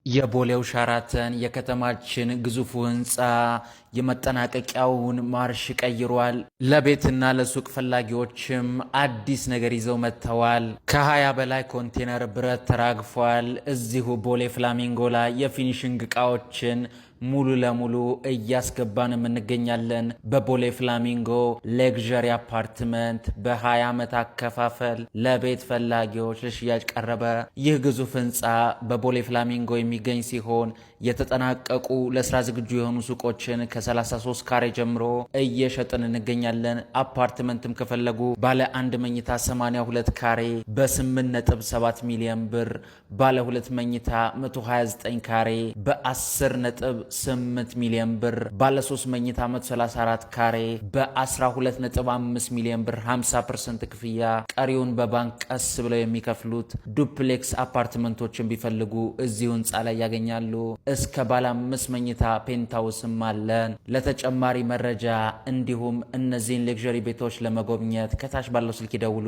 የቦሌው ሸራተን የከተማችን ግዙፉ ህንፃ የመጠናቀቂያውን ማርሽ ቀይሯል። ለቤትና ለሱቅ ፈላጊዎችም አዲስ ነገር ይዘው መጥተዋል። ከ20 በላይ ኮንቴነር ብረት ተራግፏል። እዚሁ ቦሌ ፍላሚንጎ ላይ የፊኒሽንግ እቃዎችን ሙሉ ለሙሉ እያስገባን እንገኛለን። በቦሌ ፍላሚንጎ ሌግዠሪ አፓርትመንት በ20 ዓመት አከፋፈል ለቤት ፈላጊዎች ለሽያጭ ቀረበ። ይህ ግዙፍ ህንፃ በቦሌ ፍላሚንጎ የሚገኝ ሲሆን የተጠናቀቁ ለስራ ዝግጁ የሆኑ ሱቆችን ከ33 ካሬ ጀምሮ እየሸጥን እንገኛለን። አፓርትመንትም ከፈለጉ ባለ አንድ መኝታ 82 ካሬ በ8.7 ሚሊዮን ብር፣ ባለ ሁለት መኝታ 129 ካሬ በ10.8 ሚሊዮን ብር፣ ባለ 3 መኝታ 134 ካሬ በ12.5 ሚሊዮን ብር 50% ክፍያ፣ ቀሪውን በባንክ ቀስ ብለው የሚከፍሉት ዱፕሌክስ አፓርትመንቶችን ቢፈልጉ እዚሁ ህንፃ ላይ ያገኛሉ። እስከ ባለ 5 መኝታ ፔንታውስም አለን። ለተጨማሪ መረጃ እንዲሁም እነዚህን ሌግዠሪ ቤቶች ለመጎብኘት ከታች ባለው ስልክ ይደውሉ።